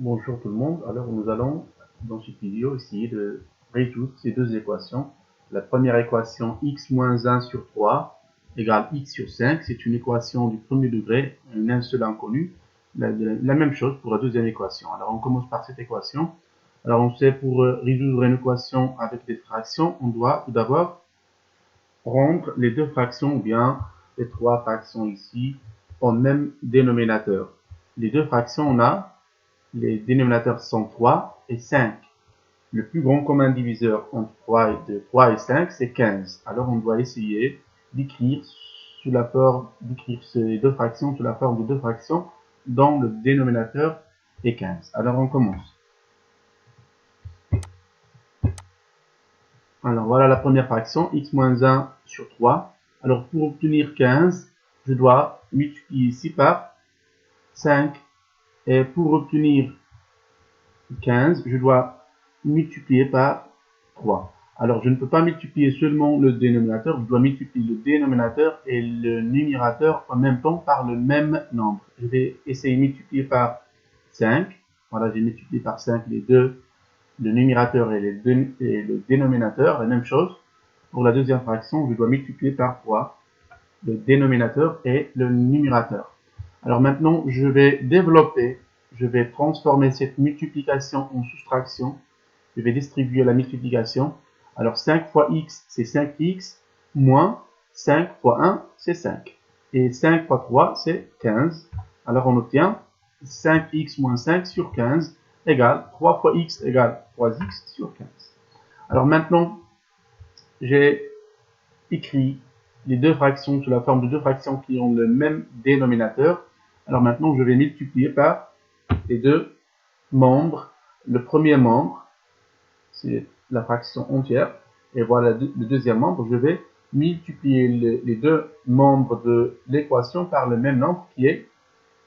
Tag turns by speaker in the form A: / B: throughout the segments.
A: Bonjour tout le monde, alors nous allons dans cette vidéo essayer de résoudre ces deux équations. La première équation x-1 sur 3 égale x sur 5, c'est une équation du premier degré, un seul inconnu. La même chose pour la deuxième équation. Alors on commence par cette équation. Alors on sait pour résoudre une équation avec des fractions, on doit tout d'abord rendre les deux fractions ou bien les trois fractions ici au même dénominateur. Les deux fractions, on a les dénominateurs sont 3 et 5. Le plus grand commun diviseur entre 3 et 5, c'est 15. Alors on doit essayer d'écrire ces deux fractions sous la forme de deux fractions dont le dénominateur est 15. Alors on commence. Alors voilà la première fraction, x-1 sur 3. Alors pour obtenir 15, je dois multiplier ici par 5. Et pour obtenir 15, je dois multiplier par 3. Alors, je ne peux pas multiplier seulement le dénominateur, je dois multiplier le dénominateur et le numérateur en même temps par le même nombre. Je vais essayer de multiplier par 5. Voilà, j'ai multiplié par 5 les deux, le numérateur et le dénominateur, la même chose. Pour la deuxième fraction, je dois multiplier par 3 le dénominateur et le numérateur. Alors maintenant, je vais transformer cette multiplication en soustraction. Je vais distribuer la multiplication. Alors 5 fois x, c'est 5x, moins 5 fois 1, c'est 5. Et 5 fois 3, c'est 15. Alors on obtient 5x moins 5 sur 15 égale 3 fois x égale 3x sur 15. Alors maintenant, j'ai écrit les deux fractions sous la forme de deux fractions qui ont le même dénominateur. Alors maintenant, je vais multiplier par les deux membres. Le premier membre, c'est la fraction entière. Et voilà le deuxième membre. Je vais multiplier les deux membres de l'équation par le même nombre qui est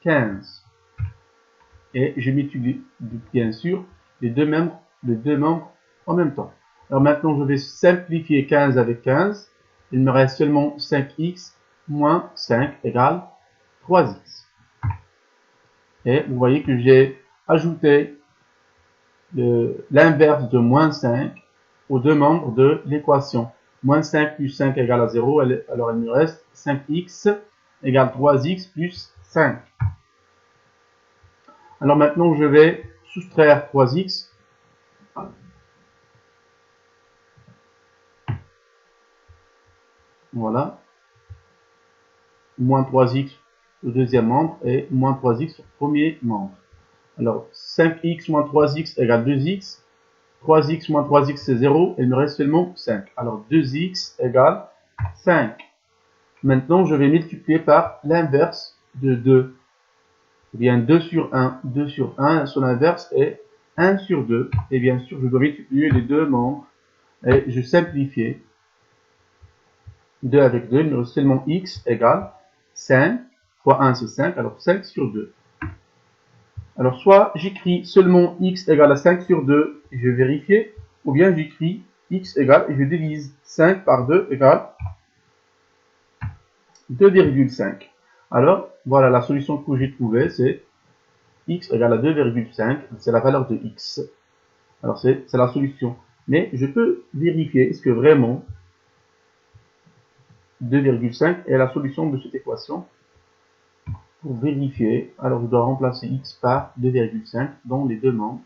A: 15. Et je multiplie bien sûr les deux membres en même temps. Alors maintenant, je vais simplifier 15 avec 15. Il me reste seulement 5x moins 5 égale 3x. Et vous voyez que j'ai ajouté l'inverse de moins 5 aux deux membres de l'équation. Moins 5 plus 5 égale à 0. Alors il me reste 5x égale 3x plus 5. Alors maintenant, je vais soustraire 3x. Voilà. Moins 3x au deuxième membre et moins 3x au premier membre. Alors, 5x moins 3x égale 2x. 3x moins 3x, c'est 0. Il me reste seulement 5. Alors, 2x égale 5. Maintenant, je vais multiplier par l'inverse de 2. Eh bien, 2 sur 1. 2 sur 1, son inverse est 1 sur 2. Et bien sûr, je dois multiplier les deux membres. Et je simplifie. 2 avec 2, il me reste seulement x égale 5 fois 1, c'est 5. Alors, 5 sur 2. Alors, soit j'écris seulement x égale à 5 sur 2 et je vais vérifier, ou bien j'écris x égale et je divise 5 par 2 égale 2,5. Alors, voilà la solution que j'ai trouvée, c'est x égale à 2,5, c'est la valeur de x. Alors, c'est la solution. Mais je peux vérifier, est-ce que vraiment 2,5 est la solution de cette équation? Pour vérifier, alors je dois remplacer x par 2,5 dans les deux membres.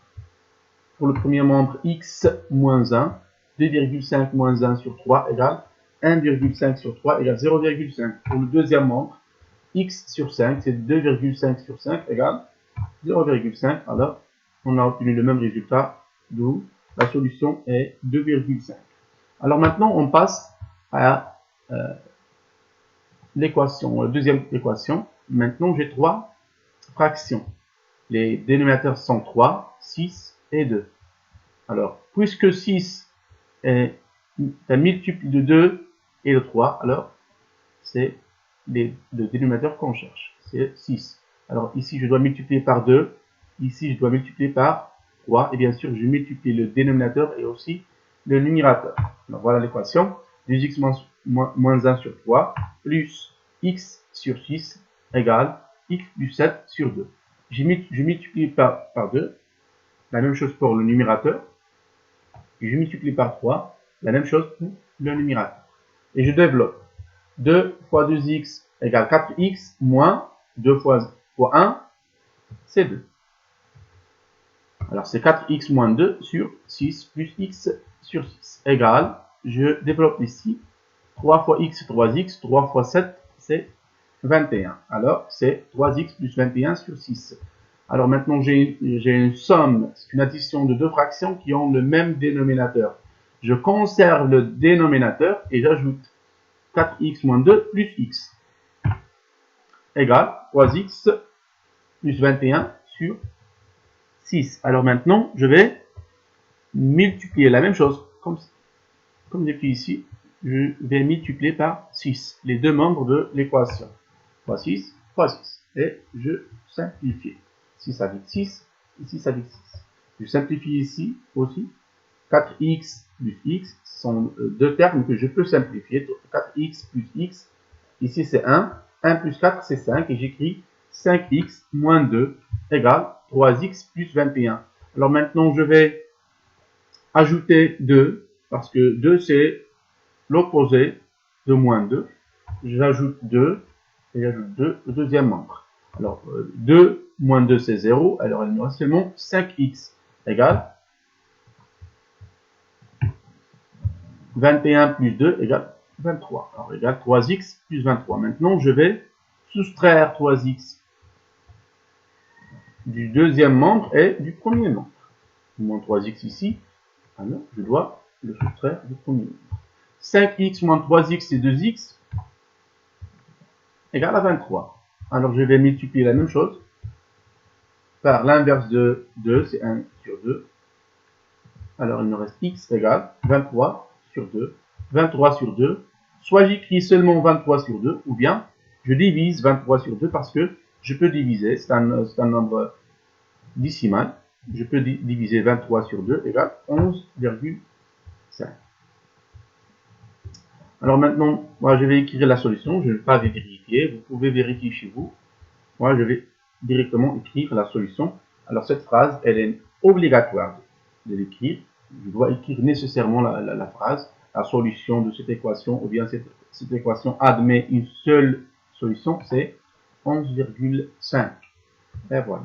A: Pour le premier membre, x moins 1, 2,5 moins 1 sur 3 égale 1,5 sur 3 égale 0,5. Pour le deuxième membre, x sur 5, c'est 2,5 sur 5 égale 0,5. Alors, on a obtenu le même résultat, d'où la solution est 2,5. Alors maintenant, on passe à l'équation, la deuxième équation. Maintenant, j'ai trois fractions. Les dénominateurs sont 3, 6 et 2. Alors, puisque 6 est un multiple de 2 et de 3, alors c'est le dénominateur qu'on cherche. C'est 6. Alors ici, je dois multiplier par 2. Ici, je dois multiplier par 3. Et bien sûr, je multiplie le dénominateur et aussi le numérateur. Alors voilà l'équation. 2x moins 1 sur 3 plus x sur 6 égale x plus 7 sur 2. je multiplie par 2, la même chose pour le numérateur, et je multiplie par 3, la même chose pour le numérateur. Et je développe. 2 fois 2x égale 4x moins 2 fois 1, c'est 2. Alors c'est 4x moins 2 sur 6 plus x sur 6 égale, je développe ici, 3 fois x, 3x, 3 fois 7, c'est 21. Alors c'est 3x plus 21 sur 6. Alors maintenant j'ai une somme, c'est une addition de deux fractions qui ont le même dénominateur. Je conserve le dénominateur et j'ajoute 4x moins 2 plus x égale 3x plus 21 sur 6. Alors maintenant, je vais multiplier la même chose, comme j'ai fait ici, je vais multiplier par 6, les deux membres de l'équation. Fois 6, fois 6. Et je simplifie. 6 avec 6, et 6 avec 6. Je simplifie ici aussi. 4x plus x sont deux termes que je peux simplifier. 4x plus x, ici c'est 1. 1 plus 4 c'est 5 et j'écris 5x moins 2 égale 3x plus 21. Alors maintenant je vais ajouter 2 parce que 2 c'est l'opposé de moins 2. J'ajoute 2 et j'ajoute 2 au deuxième membre. Alors 2 moins 2 c'est 0, alors il me reste seulement 5x égale 21 plus 2 égale 23. Alors égale 3x plus 23. Maintenant je vais soustraire 3x du deuxième membre et du premier membre. Moins 3x ici, alors je dois le soustraire du premier membre. 5x moins 3x c'est 2x égale à 23. Alors je vais multiplier la même chose par l'inverse de 2, c'est 1 sur 2. Alors il me reste x égale 23 sur 2. 23 sur 2. Soit j'écris seulement 23 sur 2, ou bien je divise 23 sur 2 parce que je peux diviser, c'est un nombre décimal. Je peux diviser 23 sur 2 égale 11,5. Alors maintenant, moi je vais écrire la solution, je ne vais pas vérifier, vous pouvez vérifier chez vous. Moi je vais directement écrire la solution. Alors cette phrase, elle est obligatoire de l'écrire. Je dois écrire nécessairement la phrase, la solution de cette équation, ou bien cette équation admet une seule solution, c'est 11,5. Et voilà.